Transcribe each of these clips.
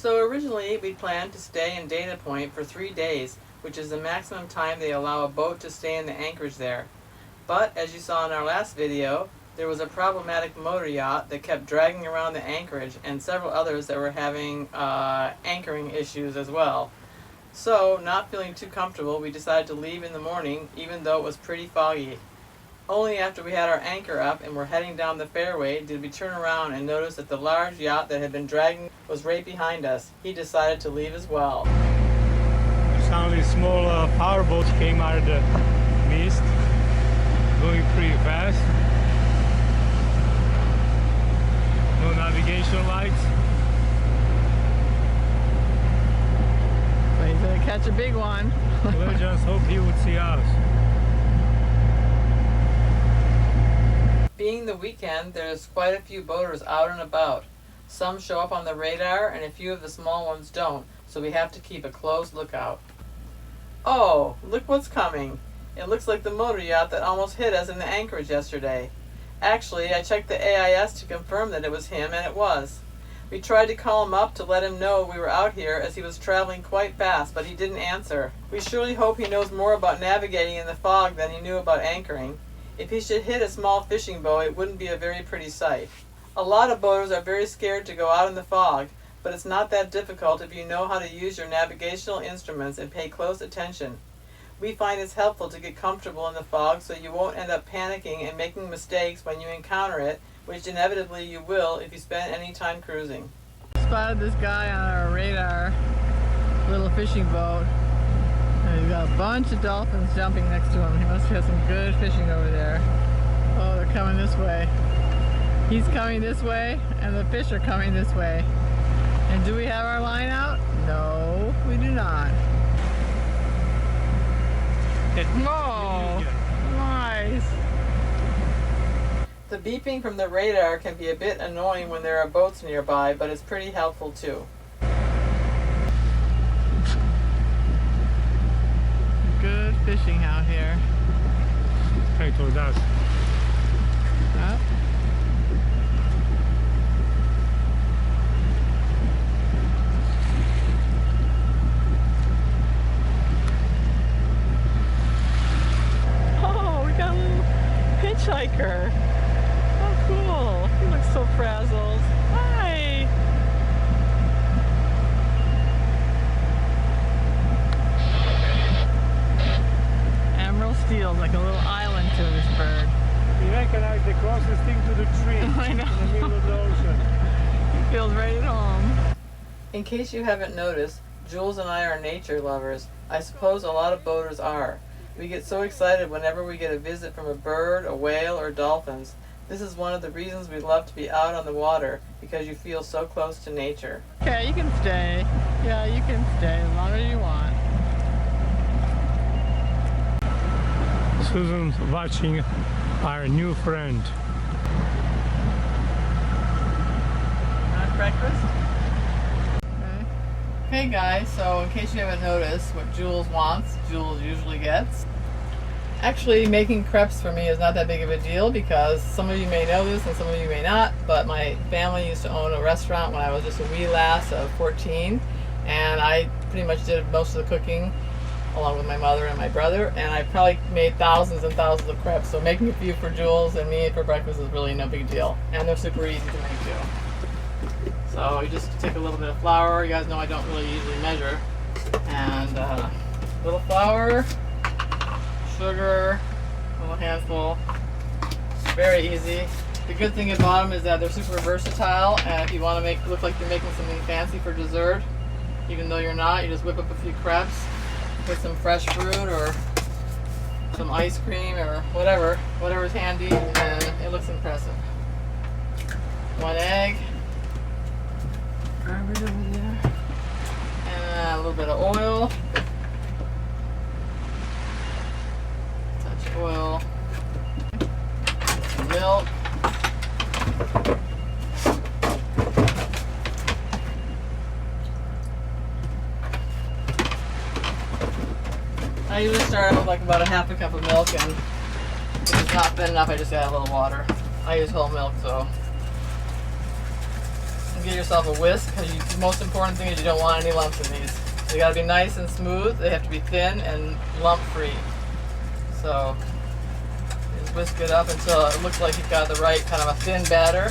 So originally we planned to stay in Dana Point for 3 days, which is the maximum time they allow a boat to stay in the anchorage there. But as you saw in our last video, there was a problematic motor yacht that kept dragging around the anchorage and several others that were having anchoring issues as well. So, not feeling too comfortable, we decided to leave in the morning even though it was pretty foggy. Only after we had our anchor up and were heading down the fairway did we turn around and notice that the large yacht that had been dragging was right behind us. He decided to leave as well. Only small powerboat came out of the mist, going pretty fast. No navigation lights. But he's gonna catch a big one. We'll just hope he would see us. Being the weekend, there's quite a few boaters out and about. Some show up on the radar and a few of the small ones don't, so we have to keep a close lookout. Oh, look what's coming. It looks like the motor yacht that almost hit us in the anchorage yesterday. Actually, I checked the AIS to confirm that it was him, and it was. We tried to call him up to let him know we were out here as he was traveling quite fast, but he didn't answer. We surely hope he knows more about navigating in the fog than he knew about anchoring. If he should hit a small fishing boat, it wouldn't be a very pretty sight. A lot of boaters are very scared to go out in the fog, but it's not that difficult if you know how to use your navigational instruments and pay close attention. We find it's helpful to get comfortable in the fog so you won't end up panicking and making mistakes when you encounter it, which inevitably you will if you spend any time cruising. Spotted this guy on our radar, little fishing boat. And he's got a bunch of dolphins jumping next to him. He must have some good fishing over there. Oh, they're coming this way. He's coming this way, and the fish are coming this way. And do we have our line out? No, we do not. Oh, nice. The beeping from the radar can be a bit annoying when there are boats nearby, but it's pretty helpful too. Good fishing out here. Hey, towards us. Up. Oh, we got a little hitchhiker. Oh, cool. He looks so frazzled. Hi. Emerald steel, like a little island to this bird. We recognize the closest thing to the tree. I know. In the middle of the ocean. He feels right at home. In case you haven't noticed, Jules and I are nature lovers. I suppose a lot of boaters are. We get so excited whenever we get a visit from a bird, a whale, or dolphins. This is one of the reasons we love to be out on the water, because you feel so close to nature. Okay, you can stay. Yeah, you can stay as long as you want. Susan's watching our new friend. Not breakfast? Okay. Hey guys, so in case you haven't noticed, what Jules wants, Jules usually gets. Actually, making crepes for me is not that big of a deal because some of you may know this and some of you may not, but my family used to own a restaurant when I was just a wee lass of 14, and I pretty much did most of the cooking along with my mother and my brother, and I probably made thousands and thousands of crepes, so making a few for Jules and me for breakfast is really no big deal, and they're super easy to make too. So you just take a little bit of flour. You guys know I don't really usually measure, and a little flour, sugar, a little handful. Very easy. The good thing about them is that they're super versatile, and if you want to make it look like you're making something fancy for dessert, even though you're not, you just whip up a few crepes with some fresh fruit or some ice cream or whatever's handy, and it looks impressive. 1 egg, garbage over there, and a little bit of oil. Touch oil, some milk. I usually start out with like about a half a cup of milk, and if it's not thin enough, I just add a little water. I use whole milk, so and get yourself a whisk. The most important thing is you don't want any lumps in these. They gotta be nice and smooth. They have to be thin and lump free. So just whisk it up until it looks like you've got the right kind of a thin batter.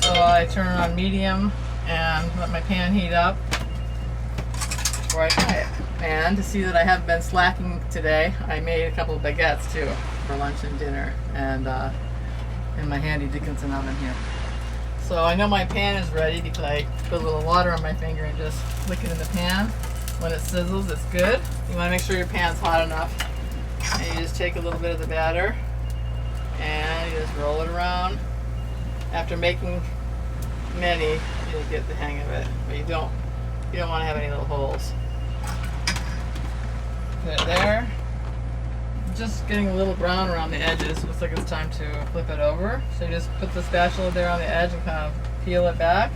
So I turn it on medium and let my pan heat up before I fry it. And to see that I haven't been slacking today, I made a couple of baguettes too for lunch and dinner, and in my handy Dickinson oven here. So I know my pan is ready because I put a little water on my finger and just flick it in the pan. When it sizzles, it's good. You want to make sure your pan's hot enough. And you just take a little bit of the batter and you just roll it around. After making many, you'll get the hang of it, but you don't want to have any little holes. Put it there. Just getting a little brown around the edges. Looks like it's time to flip it over. So you just put the spatula there on the edge and kind of peel it back.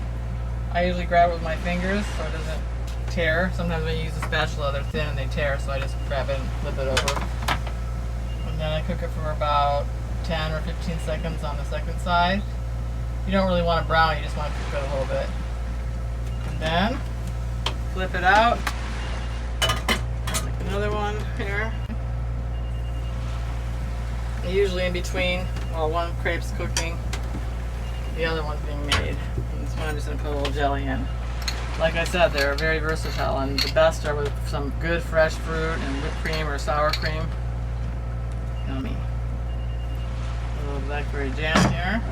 I usually grab it with my fingers so it doesn't tear. Sometimes when you use a spatula, they're thin and they tear, so I just grab it and flip it over. And then I cook it for about 10 or 15 seconds on the second side. You don't really want it brown, you just want to cook it a little bit. And then flip it out. Make another one here. Usually in between, while one crepe's cooking, the other one's being made. And this one I'm just going to put a little jelly in. Like I said, they're very versatile, and the best are with some good fresh fruit and whipped cream or sour cream. Yummy. A little blackberry jam here.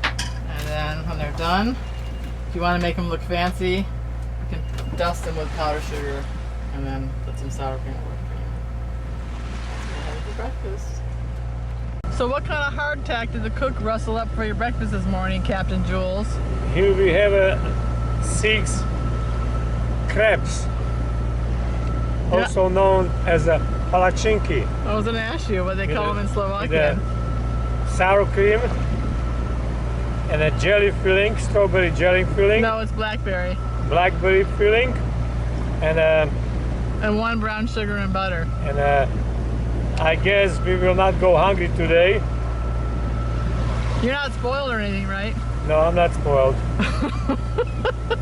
And then when they're done, if you want to make them look fancy, you can dust them with powdered sugar and then put some sour cream or whipped cream. That's what I had for breakfast. So what kind of hardtack did the cook rustle up for your breakfast this morning, Captain Jules? Here we have 6 crabs, also known as a palachinki. I was going to ask you what they call them in Slovakia. Sour cream and a jelly filling, strawberry jelly filling. No, it's blackberry. Blackberry filling, and 1 brown sugar and butter. And I guess we will not go hungry today. You're not spoiled or anything, right? No, I'm not spoiled.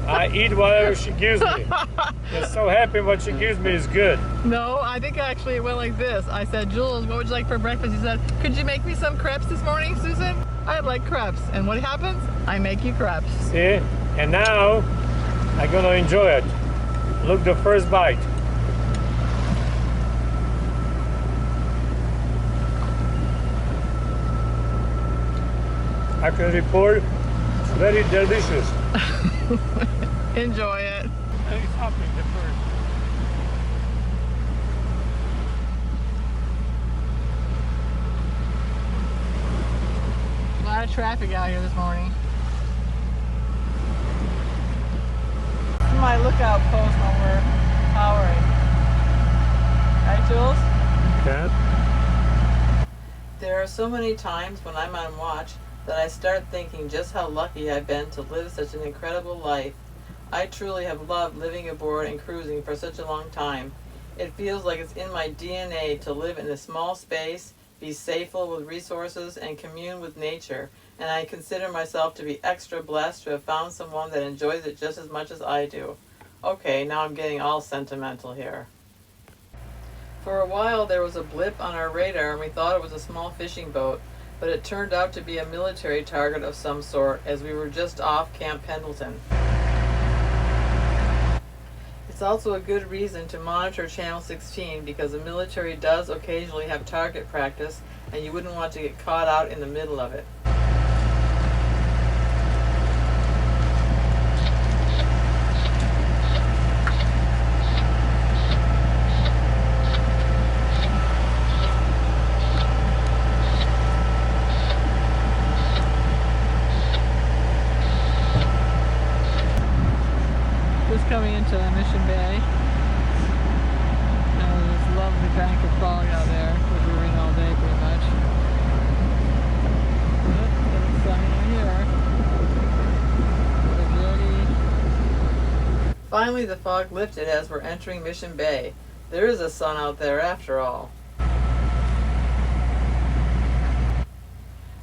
I eat whatever she gives me. I'm so happy what she gives me is good. No, I think actually it went like this. I said, Jules, what would you like for breakfast? He said, could you make me some crepes this morning, Susan? I like crepes. And what happens? I make you crepes. See? And now I'm gonna enjoy it. Look, the first bite. I can report it's very delicious. Enjoy it. It's happening the first. A lot of traffic out here this morning. This is my lookout post when we're powering. Right, Jules? Okay. There are so many times when I'm on watch that I start thinking just how lucky I've been to live such an incredible life. I truly have loved living aboard and cruising for such a long time. It feels like it's in my DNA to live in a small space, be safely with resources, and commune with nature, and I consider myself to be extra blessed to have found someone that enjoys it just as much as I do. Okay, now I'm getting all sentimental here. For a while there was a blip on our radar and we thought it was a small fishing boat, but it turned out to be a military target of some sort as we were just off Camp Pendleton. It's also a good reason to monitor Channel 16 because the military does occasionally have target practice and you wouldn't want to get caught out in the middle of it. Coming into Mission Bay. There's this lovely bank of fog out there, which we were in all day pretty much. It's sunny here. Finally the fog lifted as we're entering Mission Bay. There is a sun out there after all.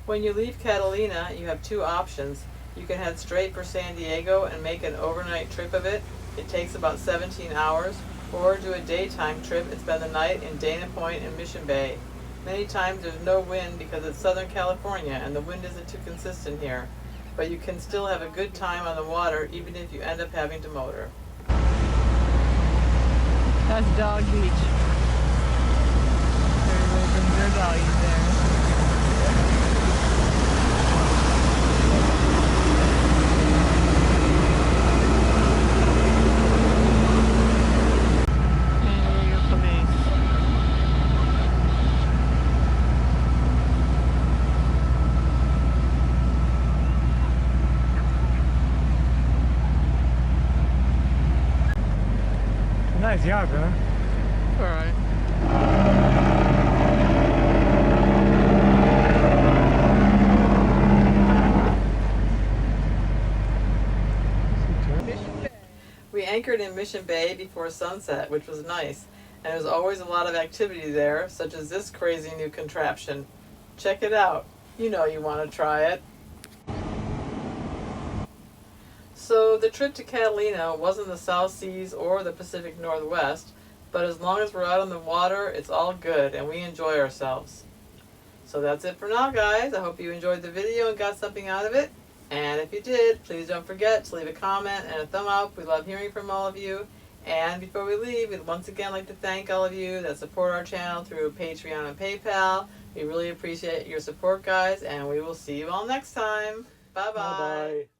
When you leave Catalina, you have 2 options. You can head straight for San Diego and make an overnight trip of it. It takes about 17 hours. Or do a daytime trip and spend the night in Dana Point and Mission Bay. Many times there's no wind because it's Southern California and the wind isn't too consistent here. But you can still have a good time on the water even if you end up having to motor. That's Dog Beach. Everybody brings their doggies there. Nice yacht, huh? Alright. We anchored in Mission Bay before sunset, which was nice, and there was always a lot of activity there, such as this crazy new contraption. Check it out. You know you want to try it. So the trip to Catalina wasn't the South Seas or the Pacific Northwest, but as long as we're out on the water, it's all good and we enjoy ourselves. So that's it for now, guys. I hope you enjoyed the video and got something out of it. And if you did, please don't forget to leave a comment and a thumb up. We love hearing from all of you. And before we leave, we'd once again like to thank all of you that support our channel through Patreon and PayPal. We really appreciate your support, guys, and we will see you all next time. Bye-bye. Bye-bye.